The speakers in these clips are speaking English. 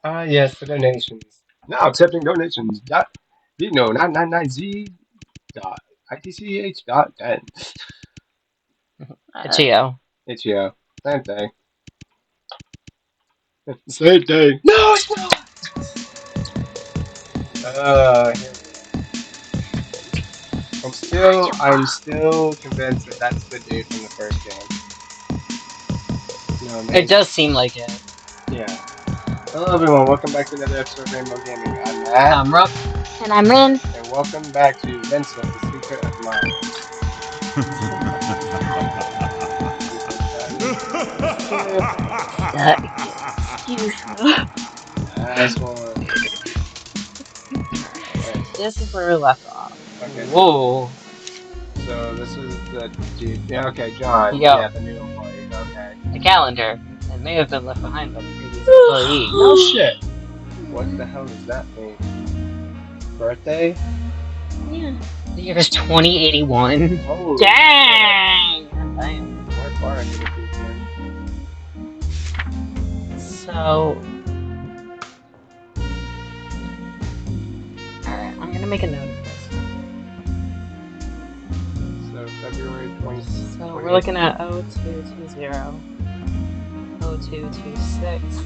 Yes, the donations. Now accepting donations. No, 999Z dot ITCH dot 10. It's you. It's you. Same thing. Same thing. No, it's not. Here we go. I'm still convinced that that's the dude from the first game. No, It maybe. does seem like it. Yeah. Hello, everyone. Welcome back to another episode of Rainbow Gaming. I'm Matt, Rook. And I'm Rin. and welcome back to Vincent, the Secret of Mine. Excuse me. Nice one. Okay. This is where we left off. Okay. Whoa. So this is the dude. Yeah. Okay, John. Yo, Yeah, the new employee. Okay. a calendar. It may have been left behind by the previous employee. No shit. What the hell does that mean? Birthday? Yeah. The year is 2081. Holy Dang! More far into the future. So. Alright, I'm gonna make a note of this. So February 20th. So we're looking at 0220, 0226.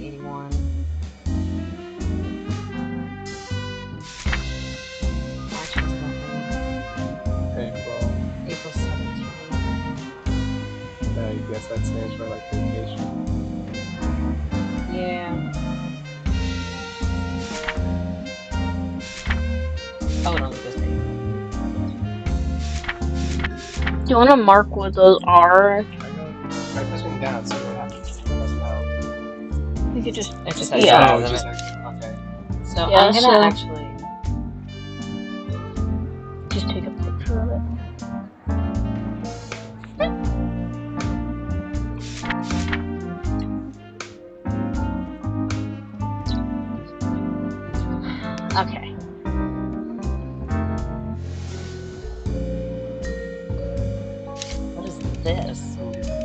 81. March was nothing. April 17. I guess that stands for like vacation. Yeah. Oh, no, this day. Do you want to mark what those are? Try pushing down, see what happens. Press out. You could just. It just Yeah. has Oh, zeros it's in just it. like, okay. So Yeah, I'm gonna so- actually. Just take a picture of it. Okay. What is this?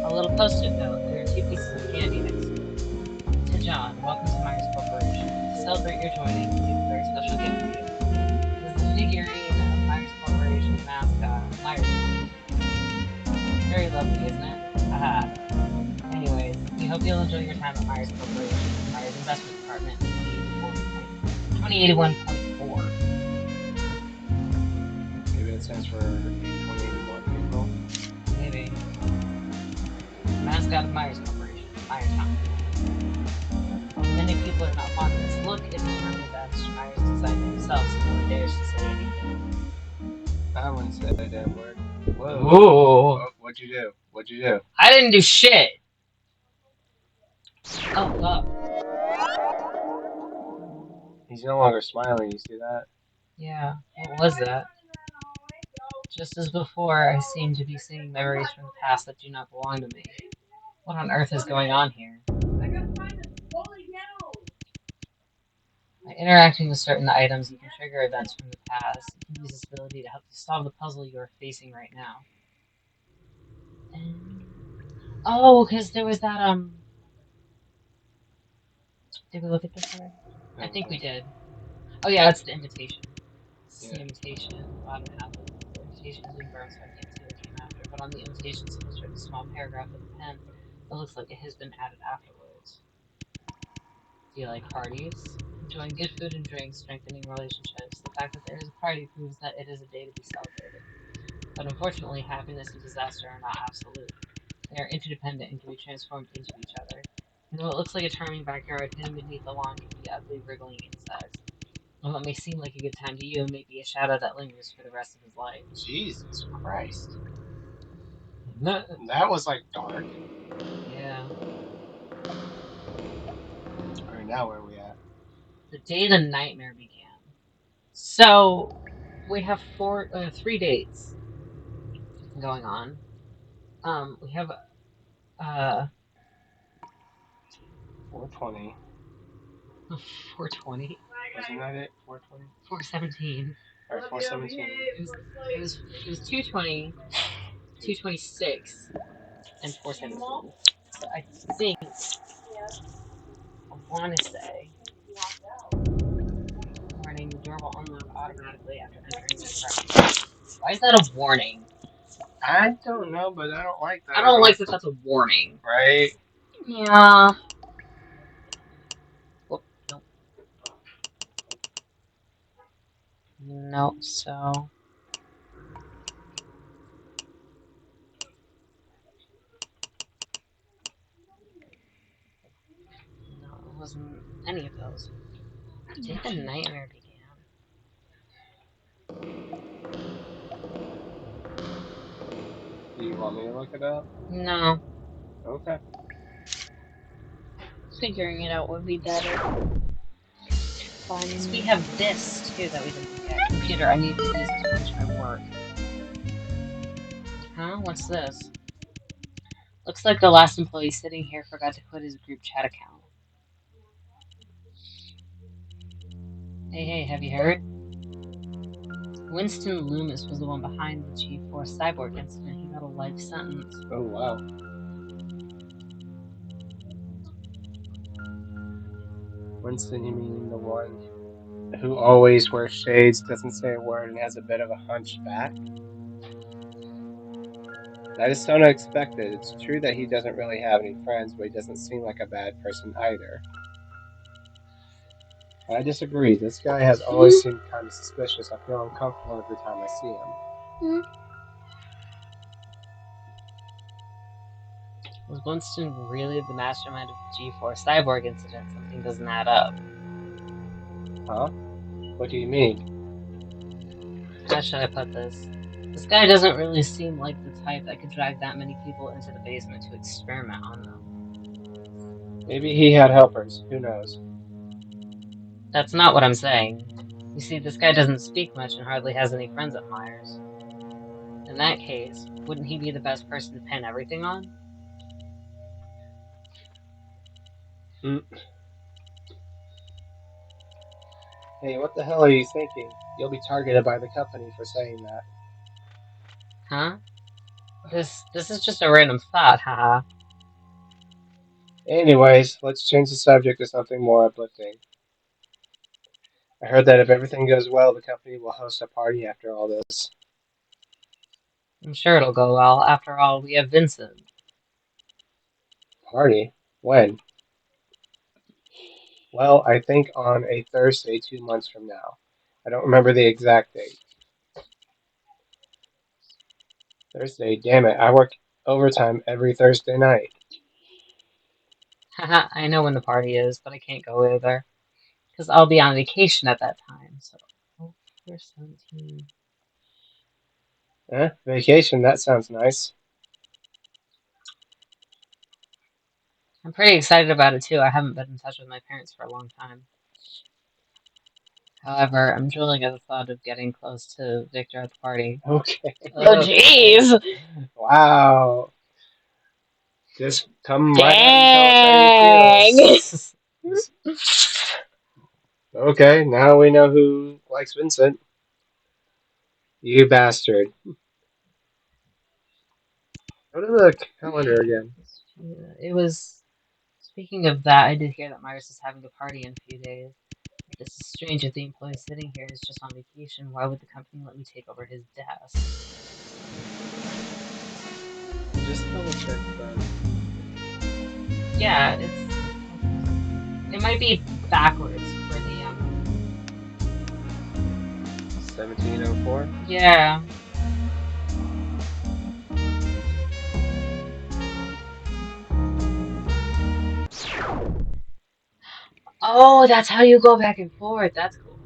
A little post-it note. There are 2 pieces of candy next to it. To John, welcome to Myers Corporation. To celebrate your joining, we have a very special gift for you. This is a figurine of Myers Corporation mascot, Myers. Very lovely, isn't it? Haha. Anyways, we hope you'll enjoy your time at Myers Corporation, Myers Investment Department, 2081.4. Maybe it stands for 2081 April. Maybe. Mascot of Myers Corporation, Myers Town. Many people are not fond of this look. It is really that Myers designed it himself, so no one dares to say anything. I wouldn't say that damn word. Whoa. Ooh. What'd you do? What'd you do? I didn't do shit! Oh, fuck. He's no longer smiling, you see that? Yeah, what was that? Just as before, I seem to be seeing memories from the past that do not belong to me. What on earth is going on here? By interacting with certain items, you can trigger events from the past. You can use this ability to help you solve the puzzle you are facing right now. Oh, because there was that, Did we look at this already? I think we did. Oh yeah, it's the invitation. It's the invitation. Bottom half of the invitation has been burned, so I can't see what came after. But on the invitation, someone's written a small paragraph with a pen. It looks like it has been added afterwards. Do you like parties? Enjoying good food and drinks, strengthening relationships. The fact that there is a party proves that it is a day to be celebrated. But unfortunately, happiness and disaster are not absolute. They are interdependent and can be transformed into each other. And what looks like a charming backyard hidden beneath the lawn can be ugly, wriggling insects. And what may seem like a good time to you may be a shadow that lingers for the rest of his life. Jesus Christ. No. That was like dark. Yeah. Alright, now where are we at? The day the nightmare began. So, we have 3 dates going on. We have 420. 420. Wasn't that it? 420? 417. Or 417. It was 220, 226 and 417. So I think I want to say warning: the door will unlock automatically after entering this premises. Why is that a warning? I don't know, but I don't like that. I don't like that. That's a warning. Right? Yeah. Whoop, nope. Nope. So no, it wasn't any of those. I think the nightmare began. Do you want me to look it up? No. Okay. Figuring it out would be better. Because we have this too that we didn't look at. Computer, I need to use it to finish my work. Huh? What's this? Looks like the last employee sitting here forgot to quit his group chat account. Hey, have you heard? Winston Loomis was the one behind the G4 cyborg incident. He got a life sentence. Oh, wow. Winston, you mean the one who always wears shades, doesn't say a word, and has a bit of a hunchback? That is so unexpected. It's true that he doesn't really have any friends, but he doesn't seem like a bad person either. I disagree. This guy has always seemed kind of suspicious. I feel uncomfortable every time I see him. Was Winston really the mastermind of the G4 cyborg incident? Something doesn't add up. Huh? What do you mean? How should I put this? This guy doesn't really seem like the type that could drag that many people into the basement to experiment on them. Maybe he had helpers. Who knows? That's not what I'm saying. You see, this guy doesn't speak much and hardly has any friends at Myers. In that case, wouldn't he be the best person to pin everything on? Hey, what the hell are you thinking? You'll be targeted by the company for saying that. Huh? This is just a random thought, haha. Anyways, let's change the subject to something more uplifting. I heard that if everything goes well, the company will host a party after all this. I'm sure it'll go well. After all, we have Vincent. Party? When? Well, I think on a Thursday 2 months from now. I don't remember the exact date. Thursday, damn it, I work overtime every Thursday night. Haha, I know when the party is, but I can't go either. Because I'll be on vacation at that time, so... Oh, 417. Vacation, that sounds nice. I'm pretty excited about it too. I haven't been in touch with my parents for a long time. However, I'm drooling at the thought of getting close to Victor at the party. Okay. Oh, jeez. Wow. Just come right out and tell us how Dang. you feel. Okay, now we know who likes Vincent. You bastard. Go to the calendar again. It was... Speaking of that, I did hear that Myers is having a party in a few days. This is strange if the employee sitting here is just on vacation. Why would the company let me take over his desk? Just double check that. Yeah, it might be backwards for the 1704? yeah. Oh, that's how you go back and forth. That's cool.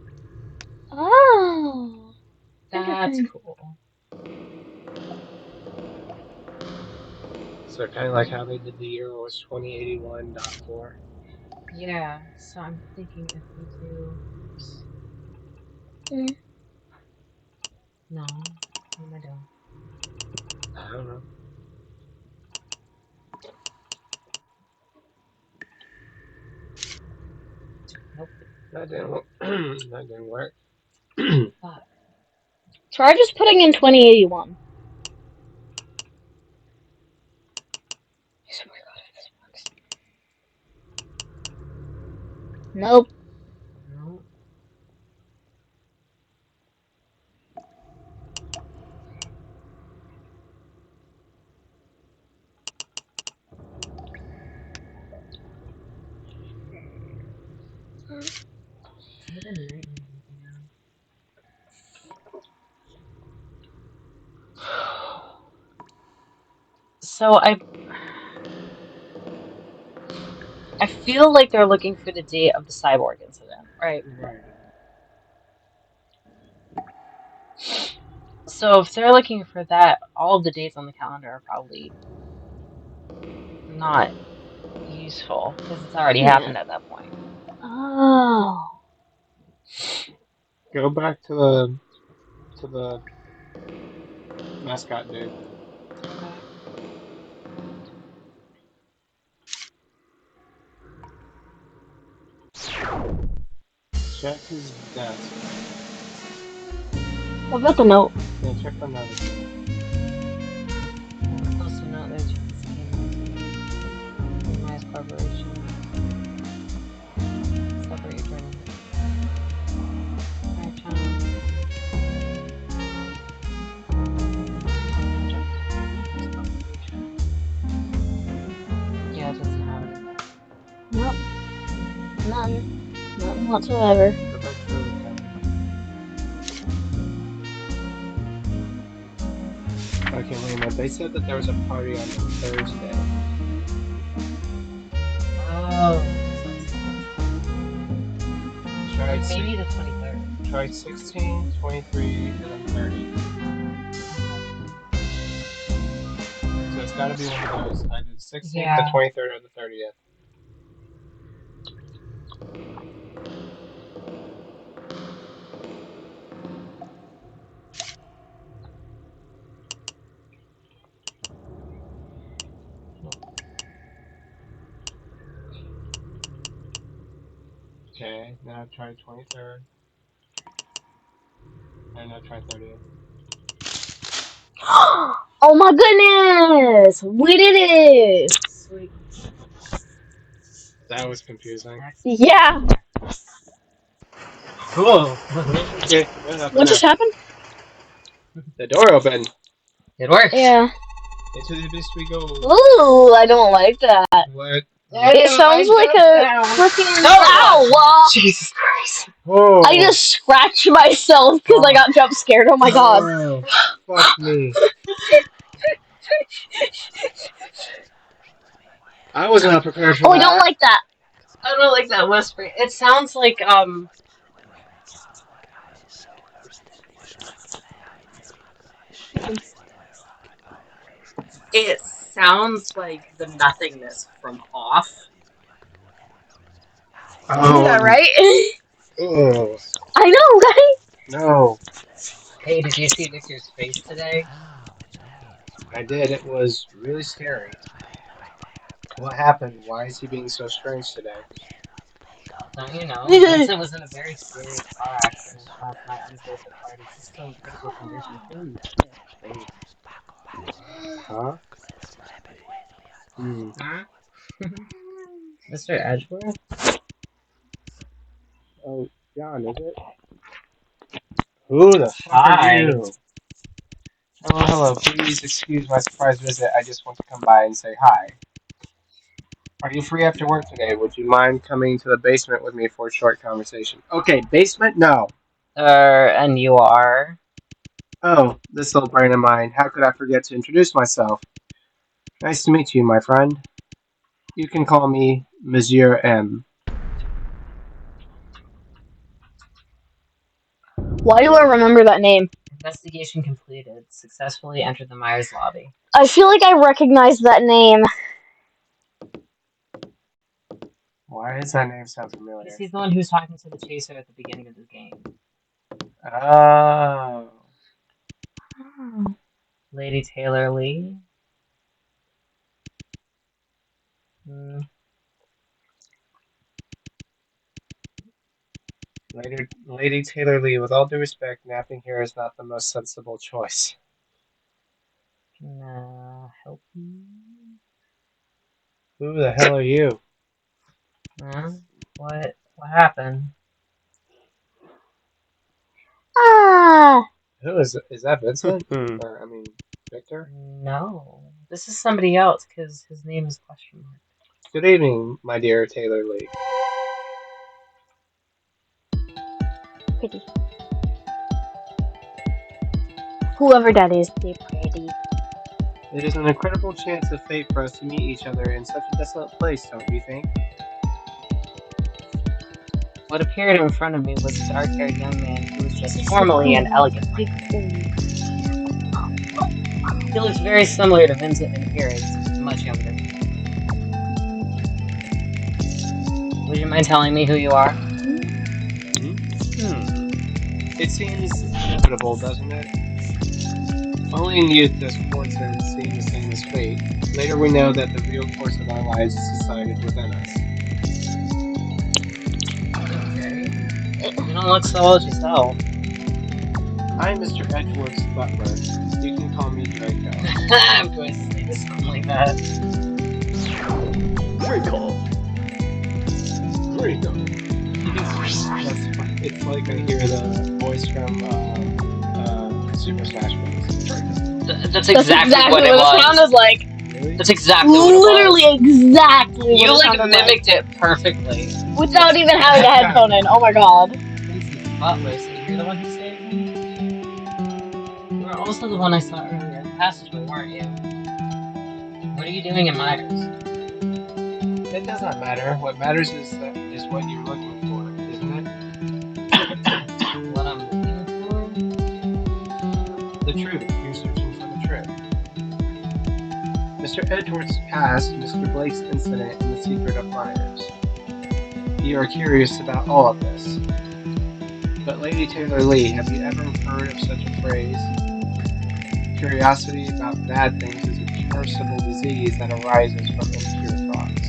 Oh. That's cool. So kind of like how they did the year was 2081.4. Yeah, so I'm thinking if we do... Oops. No. What am I doing? I don't know. Nope. That didn't, that didn't work. Fuck. Try just putting in 2081. Nope. No. I didn't write anything down. So I feel like they're looking for the date of the cyborg incident, right? Right. So if they're looking for that, all of the dates on the calendar are probably not useful because it's already Yeah. happened at that point. Oh. Go back to the mascot dude. Okay. Check his desk. What about the note? Yeah, check the note again. Also note that Jesus came into Myers Corporation. Separate attorney. Alright, channel. Yeah, it doesn't have anything. Nope. None. None whatsoever. Go back to the calendar. Okay, wait a minute. They said that there was a party on Thursday. Oh, Try maybe the 23rd. Try 16, 23, and then 30. So it's got to be one of those. Either the 16th, Yeah. the 23rd, or the 30th. Okay, now try 23rd. And now try 30th. Oh my goodness! We did it! Sweet. That was confusing. Yeah. Cool. Okay, what happened What just now? happened? The door opened. It worked. Yeah. Into the abyss we go. Ooh, I don't like that. What? It sounds like a freaking. Oh! Ow! Jesus Christ. Oh. I just scratched myself because I got jump scared. Oh my god. Oh, fuck me. I was not prepared for Oh, that. I don't like that. I don't like that whispering. It sounds like it sounds like the nothingness from Off. Oh. Yeah, right? Oh. I know, right? No. Hey, did you see Victor's face today? I did. It was really scary. What happened? Why is he being so strange today? Don't you know? Vincent was in a very serious car accident last night on his way to the party. He's still in critical condition. Holy shit. Wait. Huh? Hmm. Huh? Mr. Edgeworth? Oh, John, is it? Who the fuck Hi. are you? Oh, hello. Please excuse my surprise visit. I just want to come by and say hi. Are you free after work today? Would you mind coming to the basement with me for a short conversation? Okay, basement? No. And you are? Oh, this little brain of mine. How could I forget to introduce myself? Nice to meet you, my friend. You can call me Monsieur M. Why do I remember that name? Investigation completed. Successfully entered the Myers lobby. I feel like I recognize that name. Why does that name sound familiar? He's the one who's talking to the chaser at the beginning of the game. Oh. Lady Taylor Lee? Hmm. Lady Taylor Lee, with all due respect, napping here is not the most sensible choice. Can help you? Who the hell are you? Huh? What? What happened? Who is that? Vincent? Or Victor? No. This is somebody else, because his name is question mark. Good evening, my dear Taylor Lee. Pretty. Whoever that is, they're pretty. It is an incredible chance of fate for us to meet each other in such a desolate place, don't you think? What appeared in front of me was a dark-haired young man who was dressed formally and elegantly. He looks very similar to Vincent in appearance, just much younger. Would you mind telling me who you are? It seems inevitable, doesn't it? Only in youth does fortune seem the same as fate. Later we know that the real course of our lives is decided within us. Okay. You don't look so old yourself. I'm Mr. Edgeworth's butler. You can call me Draco. I'm going to say something like that. Draco! It's like I hear the voice from Super Smash Bros. Draco. That's exactly what it was. sounded like. Really? That's exactly what it was. Literally exactly what You it like sounded mimicked it perfectly. without even having a headphone in. Oh my god. Vincent's butler, so you're the one who saved me? You were also the one I saw earlier in the passageway, weren't you? What are you doing in Myers? It does not matter. What matters is what you're looking for, isn't it? What I'm looking for? The truth. You're searching for the truth. Mr. Edgeworth's past, Mr. Blake's incident, and the secret of Myers. You are curious about all of this. But Lady Taylor Lee, have you ever heard of such a phrase? Curiosity about bad things is a curable disease that arises from impure thoughts.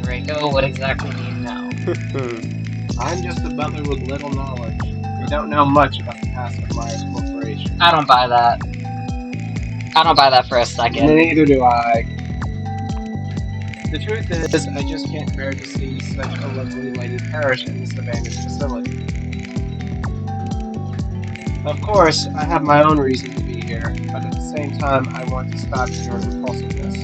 Draco, what exactly do you know? I'm just a butler with little knowledge. I don't know much about the past of Myers Corporation. I don't buy that. I don't buy that for a second. Neither do I. The truth is, I just can't bear to see such a lovely lady perish in this abandoned facility. Of course, I have my own reason to be here, but at the same time, I want to stop your impulsiveness.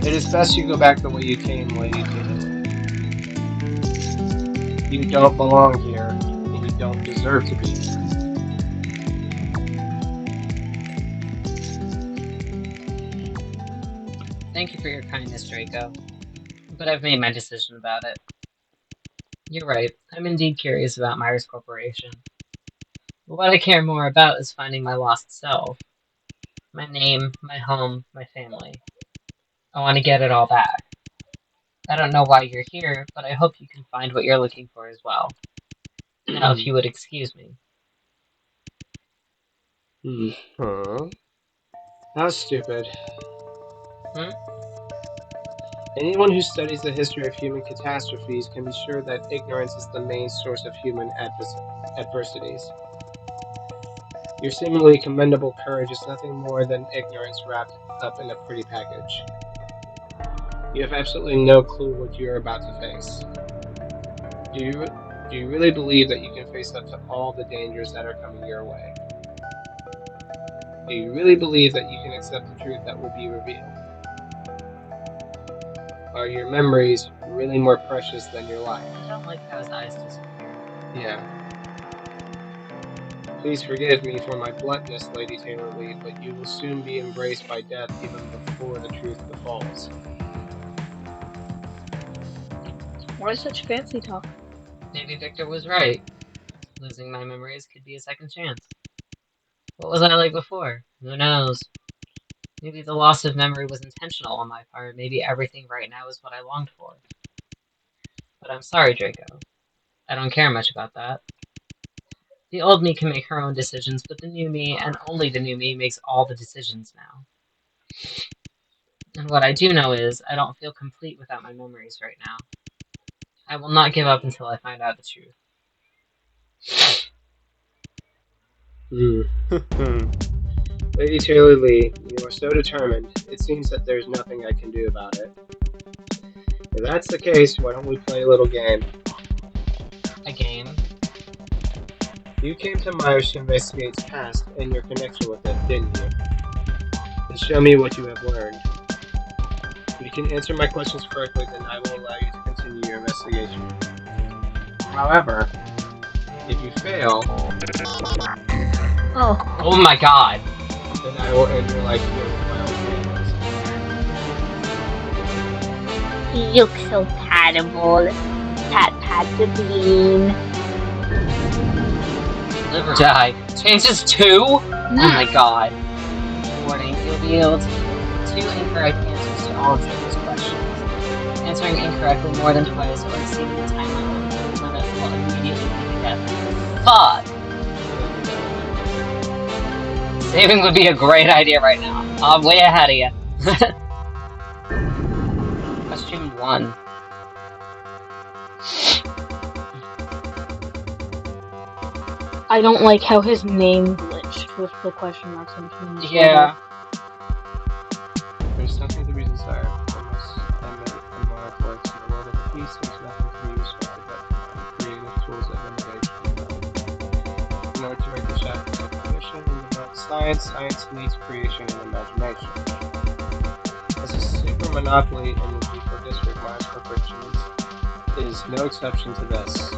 It is best you go back the way you came, Lady Taylor. You don't belong here, and you don't deserve to be here. Thank you for your kindness, Draco. But I've made my decision about it. You're right, I'm indeed curious about Myers Corporation. But what I care more about is finding my lost self. My name, my home, my family. I want to get it all back. I don't know why you're here, but I hope you can find what you're looking for as well. Now, if you would excuse me. How stupid. Hmm? Anyone who studies the history of human catastrophes can be sure that ignorance is the main source of human adversities. Your seemingly commendable courage is nothing more than ignorance wrapped up in a pretty package. You have absolutely no clue what you are about to face. Do you really believe that you can face up to all the dangers that are coming your way? Do you really believe that you can accept the truth that will be revealed? Are your memories really more precious than your life? I don't like how his eyes disappear. Yeah. Please forgive me for my bluntness, Lady Taylor Lee, but you will soon be embraced by death even before the truth befalls. Why such fancy talk? Maybe Victor was right. Losing my memories could be a second chance. What was I like before? Who knows? Maybe the loss of memory was intentional on my part. Maybe everything right now is what I longed for. But I'm sorry, Draco. I don't care much about that. The old me can make her own decisions, but the new me, and only the new me, makes all the decisions now. And what I do know is, I don't feel complete without my memories right now. I will not give up until I find out the truth. Lady Taylor Lee, you are so determined. It seems that there's nothing I can do about it. If that's the case, why don't we play a little game? A game? You came to Myers to investigate its past and your connection with it, didn't you? Then show me what you have learned. If you can answer my questions correctly, then I will allow you to continue your investigation. However, if you fail, Oh my god. then I will end your life here with my own hands. He looks so terrible. Pat the bean. Live or die. Chances 2? Oh my god. Warning, you'll be able to give 2 incorrect answers to all of Jacob's questions. Answering incorrectly more than twice or exceeding the time limit will immediately lead to death. Fuck! Saving would be a great idea right now. I'm way ahead of you. Question 1. I don't like how his name glitched with the question marks in between his Yeah. There's something to be desired from us and monarchs in the world of peace. There's nothing to be respected but creative tools of innovation. In order to make the shaft of definition and develop science, science needs creation and imagination. As a super monopoly in the G4 district, Myers Corporation is no exception to this.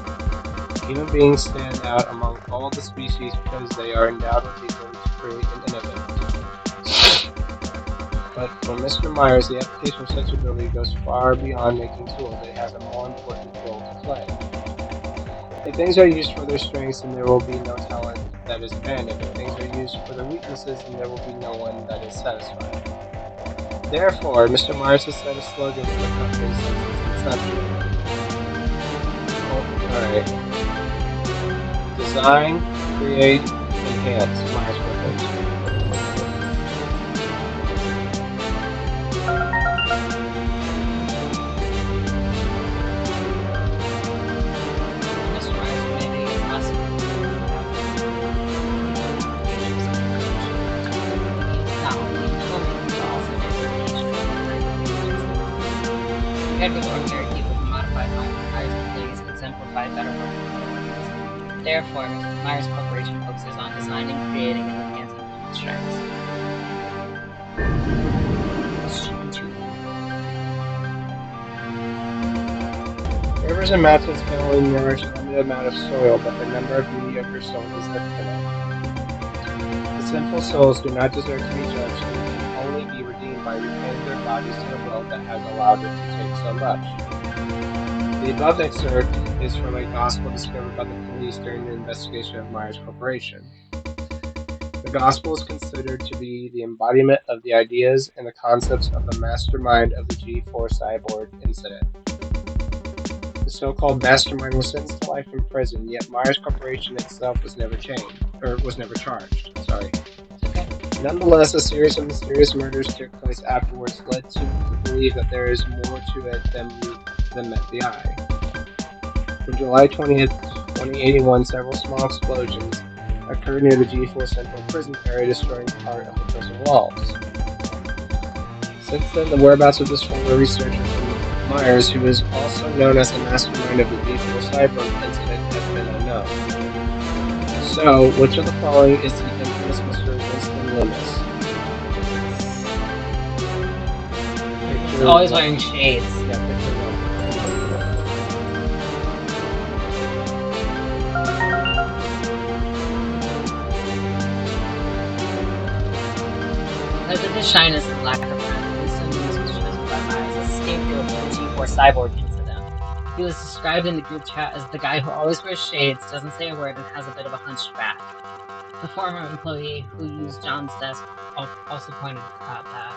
Human beings stand out among all the species because they are endowed with the ability to create and innovate. But for Mr. Myers, the application of such ability goes far beyond making tools. It has a more important role to play. If things are used for their strengths, then there will be no talent that is abandoned. If things are used for their weaknesses, then there will be no one that is satisfied. Therefore, Mr. Myers has set a slogan for the company since its inception. Alright. Design, create, enhance Myers Corporation. Mr. Myers' community is less not only filming, but also transportation. Compared with ordinary people who modify Myers employees exemplify better work practices. Therefore, Mr. Myers Corporation focuses on designing, creating, and enhancing human strengths. Question 2. Rivers and mountains can only nourish a limited amount of soil, but the number of mediocre souls is infinite. The sinful souls do not deserve to be judged and can only be redeemed by repaying their bodies to the world that has allowed it to take so much. The above excerpt is from a gospel discovered by the police during the investigation of Myers Corporation. The gospel is considered to be the embodiment of the ideas and the concepts of the mastermind of the G4 cyborg incident. The so-called mastermind was sentenced to life in prison, yet Myers Corporation itself was never charged. Nonetheless, a series of mysterious murders took place afterwards, led to believe that there is more to it than met the eye. From July 20th, 2081, several small explosions occurred near the G4 Central Prison area, destroying part of the prison walls. Since then, the whereabouts of this former researcher from Myers, who is also known as the mastermind of the G4 cyborg incident, has been unknown. So, which of the following is the infamous Mr. Winston Loomis? He's always wearing shades. Yeah, picture one. Because of his shyness and lack of friends, Winston Loomis was chosen by Myers as scapegoat for the G4 cyborg incident. He was described in the group chat as the guy who always wears shades, doesn't say a word, and has a bit of a hunched back. The former employee who used John's desk also pointed out that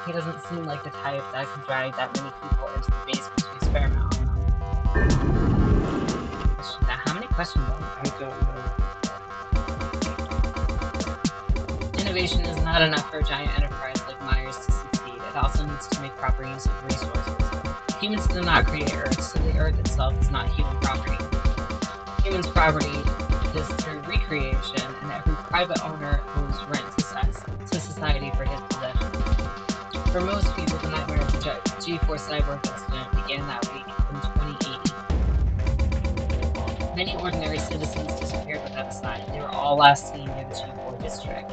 he doesn't seem like the type that can drag that many people into the basement to experiment on them. How many questions are there? I don't know. Innovation is not enough for a giant enterprise like Myers to succeed. It also needs to make proper use of resources. Humans do not create Earth, so the Earth itself is not human property. Humans' property is through recreation, and every private owner owes rent to For most people, the nightmare of the G4 cyborg incident began that week in 2080. Many ordinary citizens disappeared without a sign. They were all last seen near the G4 district.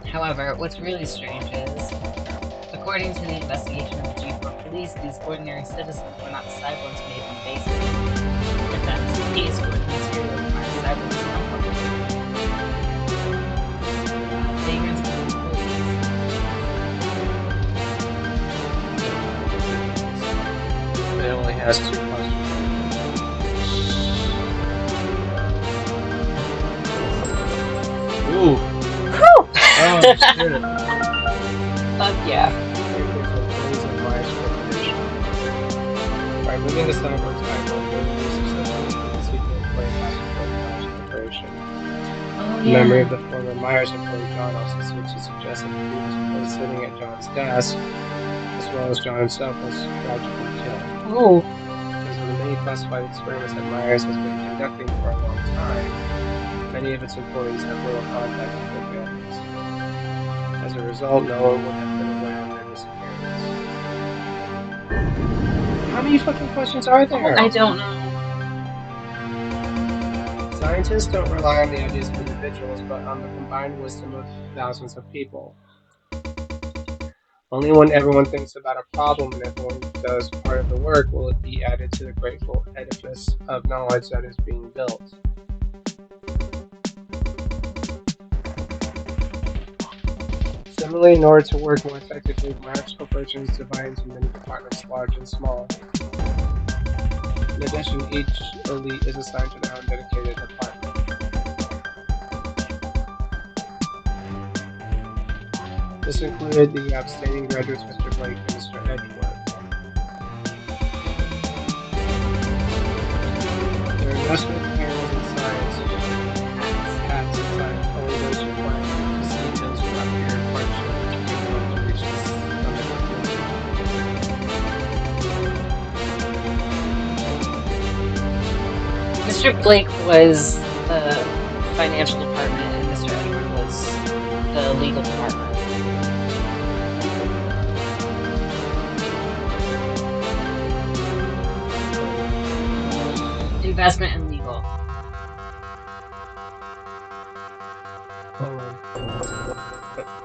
However, what's really strange is, according to the investigation of the G4 police, these ordinary citizens were not the cyborgs made in the basement. If that is the case, what material did my cyborgs come from? Vagrants and employees. It only has 2 questions. Ooh. Oh, shit. Fuck yeah. Vagrants and employees of Myers Corporation. By moving the cyborgs idle, they will be successfully seek to employ passive for Myers Corporation. Oh, The memory of yeah. the former Myers employee John also seems to suggest that the previous employee sitting at John's desk, as well as John himself, was tragically killed. Oh. Because of the many classified experiments that Myers has been conducting for a long time, many of its employees have little contact with their families. As a result, no one would have been aware of their disappearance. How many fucking questions are there? I don't know. Scientists don't rely on the ideas of individuals, but on the combined wisdom of thousands of people. Only when everyone thinks about a problem and everyone does part of the work will it be added to the grateful edifice of knowledge that is being built. Similarly, in order to work more effectively, Myers Corporation is divided into many departments, large and small. In addition, each elite is assigned to their own dedicated department. This included the outstanding graduates Mr. Blake and Mr. Edgeworth. Their investment panels in science, hats in science, only those required to see those who appear in partnership to reach the summit of glory. Mr. Blake was the financial department, and Mr. Edward was the legal department. Investment and legal.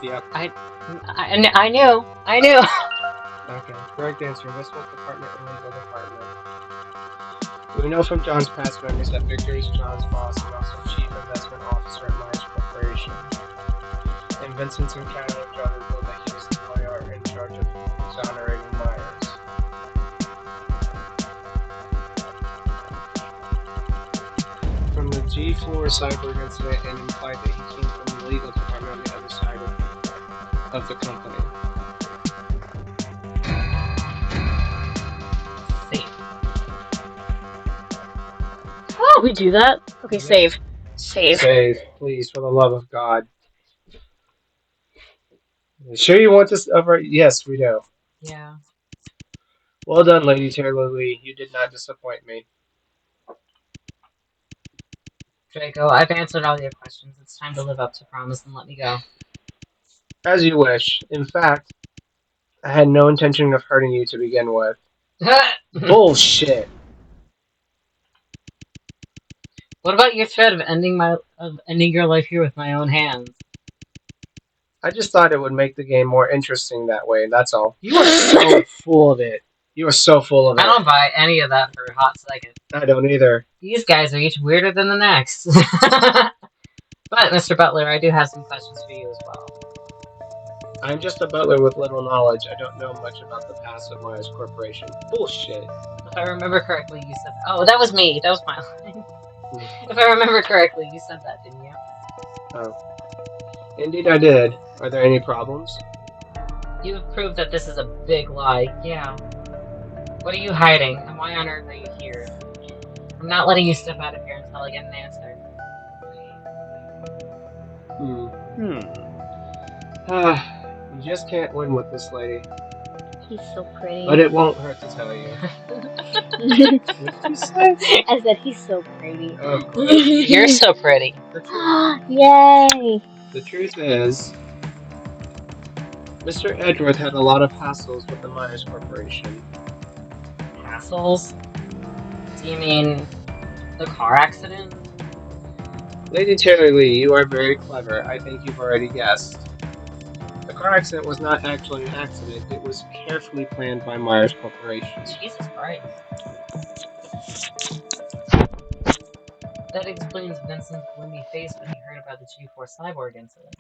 Yep. I knew. Okay. Correct answer. Investment department and legal department. We know from John's past memories that Victor is John's boss and also chief investment officer at Myers Corporation. In Vincent's encounter with John revealed that he was the lawyer in charge of exonerating Myers. From the G4 cyborg incident, and implied that he came from the legal department on the other side of the company. Oh, we do that? Okay, Yep. save. Save, please, for the love of God. Sure you want this over? Yes, we do. Yeah. Well done, Lady Taylor Lee. You did not disappoint me. Draco, I've answered all your questions. It's time to live up to promise and let me go. As you wish. In fact, I had no intention of hurting you to begin with. Bullshit. What about your threat of ending your life here with my own hands? I just thought it would make the game more interesting that way, that's all. You are so full of it. You are so full of it. I don't buy any of that for a hot second. I don't either. These guys are each weirder than the next. But, Mr. Butler, I do have some questions for you as well. I'm just a butler with little knowledge. I don't know much about the past of Myers Corporation. Bullshit. If I remember correctly, you said... Oh, that was me. That was my line. If I remember correctly, you said that, didn't you? Oh. Indeed I did. Are there any problems? You have proved that this is a big lie. Yeah. What are you hiding, and why on earth are you here? I'm not letting you step out of here until I get an answer. You just can't win with this lady. He's so pretty. But it won't hurt to tell you. What did you say? I said he's so pretty. Of course. You're so pretty. Yay! The truth is, Mr. Edgeworth had a lot of hassles with the Myers Corporation. Hassles? Do you mean the car accident? Lady Taylor Lee, you are very clever. I think you've already guessed. The car accident was not actually an accident. It was carefully planned by Myers Corporation. Jesus Christ. That explains Vincent's gloomy face when he heard about the G4 cyborg incident.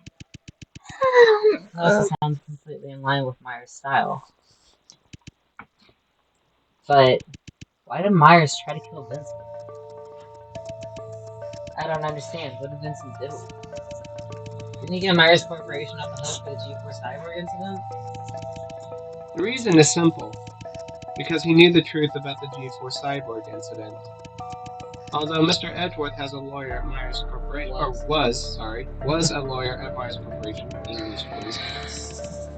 It also sounds completely in line with Myers' style. But why did Myers try to kill Vincent? I don't understand. What did Vincent do? Didn't he get Myers Corporation off the hook for the G4 cyborg incident? The reason is simple. Because he knew the truth about the G4 cyborg incident. Although Mr. Edgeworth has a lawyer at Myers Corporation, was a lawyer at Myers Corporation, English please.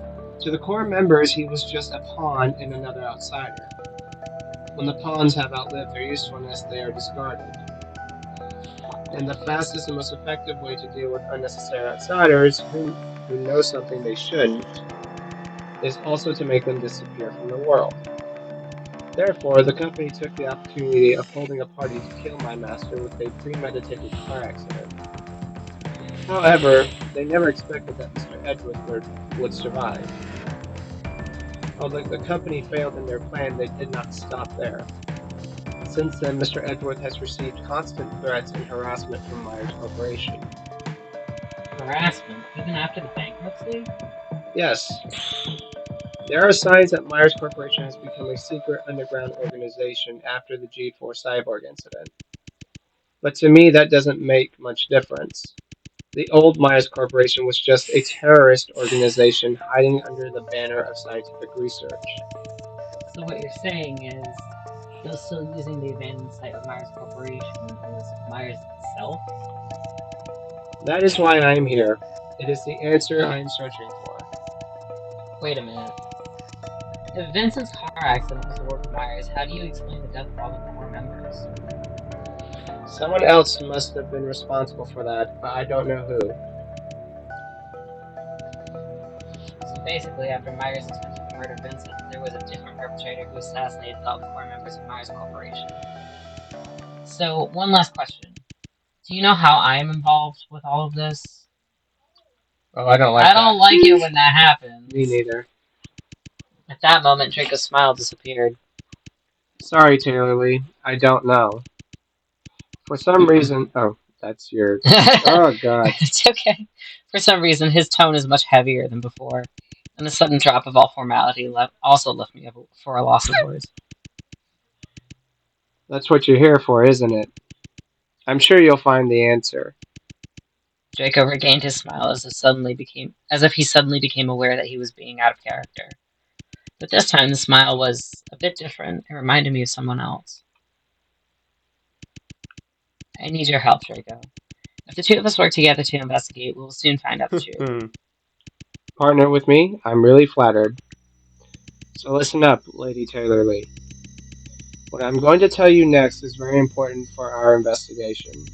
To the core members, he was just a pawn and another outsider. When the pawns have outlived their usefulness, they are discarded. And the fastest and most effective way to deal with unnecessary outsiders who know something they shouldn't is also to make them disappear from the world. Therefore, the company took the opportunity of holding a party to kill my master with a premeditated car accident. However, they never expected that Mr. Edgeworth would survive. Although the company failed in their plan, they did not stop there. Since then, Mr. Edgeworth has received constant threats and harassment from Myers Corporation. Harassment? Even after the bankruptcy? Yes, there are signs that Myers Corporation has become a secret underground organization after the G4 cyborg incident. But to me, that doesn't make much difference. The old Myers Corporation was just a terrorist organization hiding under the banner of scientific research. So what you're saying is, those still using the abandoned site of Myers Corporation is Myers itself? That is why I am here. It is the answer I am searching for. Wait a minute. If Vincent's car accident was the work of Myers, how do you explain the death of all the core members? Someone else must have been responsible for that, but I don't know who. So basically, after Myers attempted to murder Vincent, there was a different perpetrator who assassinated all the core members of Myers Corporation. So, one last question. Do you know how I'm involved with all of this? Oh, I don't like that. I don't like it when that happens. Me neither. At that moment, Draco's smile disappeared. Sorry, Taylor Lee. I don't know. For some reason. Oh, that's your. Oh, God. It's okay. For some reason, his tone is much heavier than before, and the sudden drop of all formality also left me for a loss of words. That's what you're here for, isn't it? I'm sure you'll find the answer. Draco regained his smile as if he suddenly became aware that he was being out of character. But this time the smile was a bit different. It reminded me of someone else. I need your help, Draco. If the two of us work together to investigate, we will soon find out the truth. Partner with me? I'm really flattered. So listen up, Lady Taylor Lee. What I'm going to tell you next is very important for our investigation.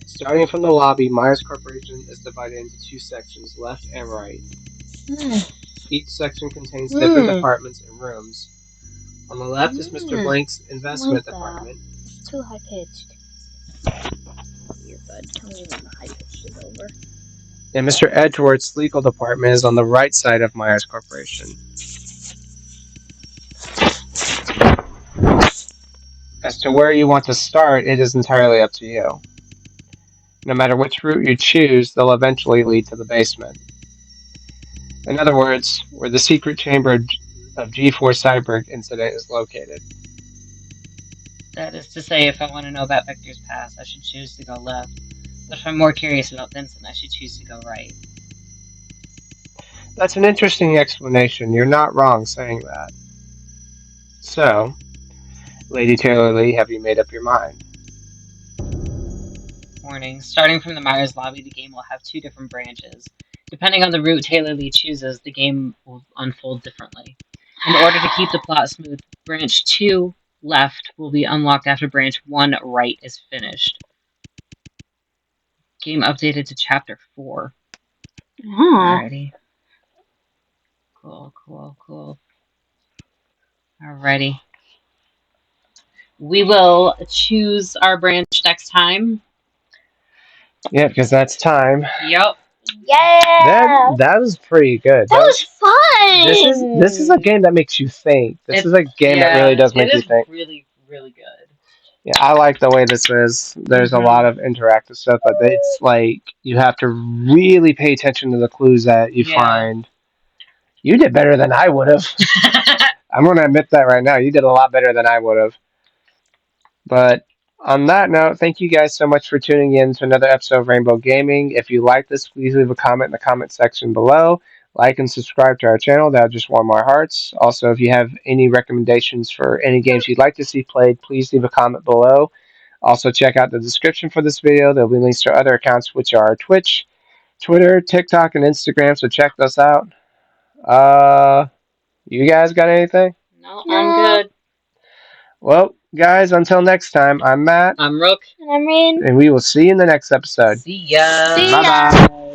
Starting from the lobby, Myers Corporation is divided into two sections, left and right. Each section contains different departments and rooms. On the left is Mr. Blank's investment department. It's too high pitched. Earbud, tell me when the high pitched is over. And Mr. Edgeworth's legal department is on the right side of Myers Corporation. As to where you want to start, it is entirely up to you. No matter which route you choose, they'll eventually lead to the basement. In other words, where the secret chamber of G4 cyborg incident is located. That is to say, if I want to know about Victor's past, I should choose to go left. But if I'm more curious about Vincent, I should choose to go right. That's an interesting explanation. You're not wrong saying that. So, Lady Taylor Lee, have you made up your mind? Warning. Starting from the Myers lobby, the game will have two different branches. Depending on the route Taylor Lee chooses, the game will unfold differently. In order to keep the plot smooth, branch 2 left will be unlocked after branch 1 right is finished. Game updated to chapter 4. Huh. Alrighty. Cool. Alrighty. We will choose our branch next time. Yeah, because that's time. Yep. Yeah. That was pretty good. That was fun. This is a game that makes you think. This is a game that really does make you think. Really, really good. Yeah, I like the way this is. There's a lot of interactive stuff, but it's like you have to really pay attention to the clues that you find. You did better than I would have. I'm going to admit that right now. You did a lot better than I would have. But on that note, thank you guys so much for tuning in to another episode of Rainbow Gaming. If you like this, please leave a comment in the comment section below. Like and subscribe to our channel. That'll just warm our hearts. Also, if you have any recommendations for any games you'd like to see played, please leave a comment below. Also, check out the description for this video. There'll be links to our other accounts, which are Twitch, Twitter, TikTok, and Instagram. So check those out. You guys got anything? No, I'm good. Well, guys, until next time, I'm Matt. I'm Rook. And I'm Rain. And we will see you in the next episode. See ya. See Bye ya. bye.